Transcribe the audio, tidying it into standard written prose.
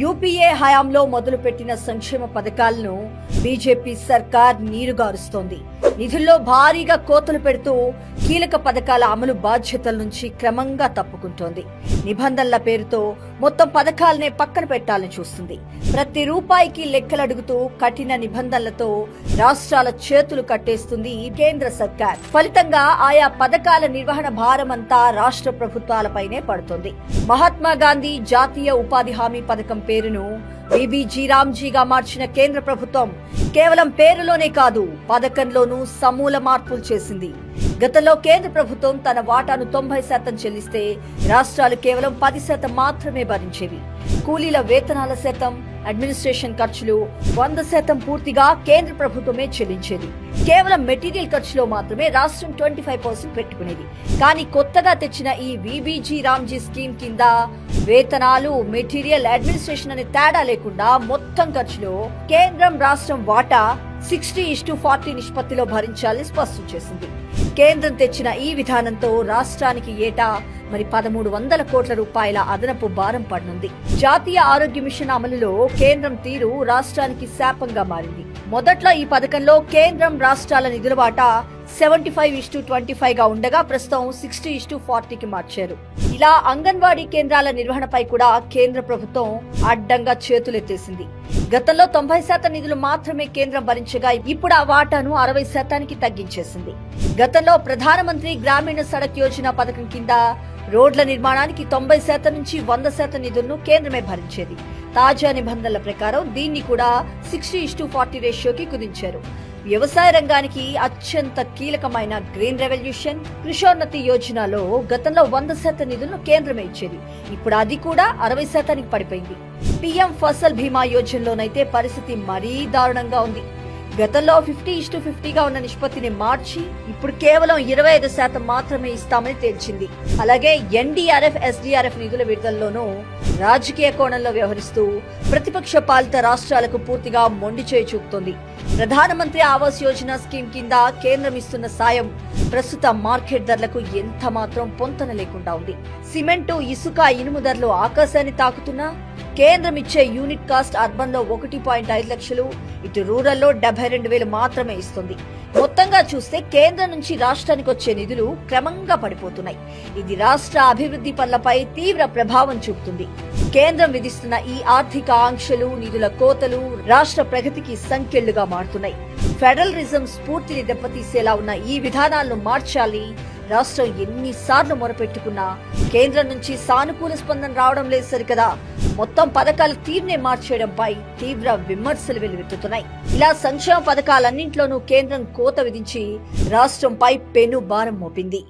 UPA హయాంలో మొదలుపెట్టిన సంక్షేమ పథకాలను బీజేపీ సర్కార్ నీరుగారుస్తోంది. నిధుల్లో భారీగా కోతలు పెడుతూ కీలక పథకాల అమలు బాధ్యతల నుంచి క్రమంగా తప్పుకుంటోంది. నిబంధనల పేరుతో మొత్తం పథకాలనే పక్కన పెట్టాలని చూస్తుంది. ప్రతి రూపాయికి లెక్కలు అడుగుతూ కఠిన నిబంధనలతో రాష్ట్రాల చేతులు కట్టేస్తుంది కేంద్ర సర్కార్. ఫలితంగా ఆయా పథకాల నిర్వహణ భారమంతా రాష్ట్ర ప్రభుత్వాలపైనే పడుతోంది. మహాత్మా గాంధీ జాతీయ ఉపాధి హామీ పథకం పేరును బీబీజీ రామ్జీగా మార్చిన కేంద్ర ప్రభుత్వం కేవలం పేరులోనే కాదు, పథకంలోనూ సమూల మార్పులు చేసింది. గతంలో కేంద్ర ప్రభుత్వం తన వాటాను 90% చెల్లిస్తే రాష్ట్రాలు కేవలం 10% మాత్రమే భరించేవి. కూలీల వేతనాల శాతం, అడ్మినిస్ట్రేషన్ ఖర్చులు 100% పూర్తిగా కేంద్ర ప్రభుత్వమే చెల్లించేది. కేవలం మెటీరియల్ ఖర్చులో మాత్రమే రాష్ట్రం 25% పెట్టుకునేది. కానీ కొత్తగా తెచ్చిన ఈ బీబీజీ రామ్జీ స్కీమ్ కింద వేతనాలు, మెటీరియల్, అడ్మినిస్ట్రేషన్ అనే తేడా లేకుండా మొత్తం ఖర్చులో కేంద్రం రాష్ట్రం వాటా 60:40 నిష్పత్తిలో భరించాలని స్పష్టం చేసింది. కేంద్రం తెచ్చిన ఈ విధానంతో రాష్ట్రానికి ఏటా 1,300 కోట్ల రూపాయల అదనపు భారం పడనుంది. జాతీయ ఆరోగ్య మిషన్ అమలులో కేంద్రం తీరు రాష్ట్రానికి శాపంగా మారింది. మొదట్లో ఈ పథకంలో కేంద్రం రాష్ట్రాల నిధుల వాటా 75:25 గా ఉండగా ప్రస్తుతం 60:40కి మార్చారు. ఇలా అంగన్వాడీ కేంద్రాల నిర్వహణపై కూడా కేంద్ర ప్రభుత్వం అడ్డంగా చేతులెత్తేసింది. గతంలో 90% నిధులు మాత్రమే కేంద్రం భరించగా ఇప్పుడు ఆ వాటాను 60%కి తగ్గించేసింది. గతంలో ప్రధానమంత్రి గ్రామీణ సడక్ యోజన పథకం కింద రోడ్ల నిర్మాణానికి 90% నుంచి 100% నిధులను కేంద్రమే భరించేది. తాజా నిబంధనల ప్రకారం దీన్ని కూడా 60:40 రేషియోకి కుదించారు. వ్యవసాయ రంగానికి అత్యంత కీలకమైన గ్రీన్ రెవల్యూషన్, కృషోన్నతి యోజనలో గతంలో 100% నిధులను కేంద్రమే ఇచ్చేది. ఇప్పుడు అది కూడా 60%కి పడిపోయింది. పీఎం ఫసల్ బీమా యోజనలోనైతే పరిస్థితి మరీ దారుణంగా ఉంది. గతంలో 50:50గా ఉన్న నిష్పత్తిని మార్చి ఇప్పుడు కేవలం 25% మాత్రమే ఇస్తామని తేల్చింది. అలాగే ఎన్డీఆర్ఎఫ్, ఎస్డీఆర్ఎఫ్ నిధుల విడుదలలోనూ రాజకీయ కోణంలో వ్యవహరిస్తూ ప్రతిపక్ష పాలిత రాష్ట్రాలకు పూర్తిగా మొండి చేయి చూపుతోంది. ప్రధానమంత్రి ఆవాస్ యోజన స్కీమ్ కింద కేంద్రం ఇస్తున్న సాయం ప్రస్తుత మార్కెట్ ధరలకు ఎంత మాత్రం పొంతన లేకుండా ఉంది. సిమెంటు, ఇసుక, ఇనుము ధరలు ఆకాశాన్ని తాకుతున్నా కేంద్రం ఇచ్చే యూనిట్ కాస్ట్ అర్బన్ లో 1.5 లక్షలు, ఇటు రూరల్లో 72,000 మాత్రమే ఇస్తుంది. మొత్తంగా చూస్తే కేంద్రం నుంచి రాష్ట్రానికి వచ్చే నిధులు క్రమంగా పడిపోతున్నాయి. ఇది రాష్ట్ర అభివృద్ధి పనులపై తీవ్ర ప్రభావం చూపుతుంది. కేంద్రం విధిస్తున్న ఈ ఆర్థిక ఆంక్షలు, నిధుల కోతలు రాష్ట్ర ప్రగతికి సంకెళ్లుగా మారుతున్నాయి. ఫెడరలిజం స్ఫూర్తిని దెబ్బతీసేలా ఉన్న ఈ విధానాలను మార్చాలి. రాష్ట్రం ఎన్నిసార్లు మొరపెట్టుకున్నా కేంద్రం నుంచి సానుకూల స్పందన రావడం లేదు సరికదా, మొత్తం పథకాల తీరునే మార్చేయడంపై తీవ్ర విమర్శలు వెల్లువెత్తుతున్నాయి. ఇలా సంక్షేమ పథకాలన్నింట్లోనూ కేంద్రం కోత విధించి రాష్ట్రంపై పెను భారం మోపింది.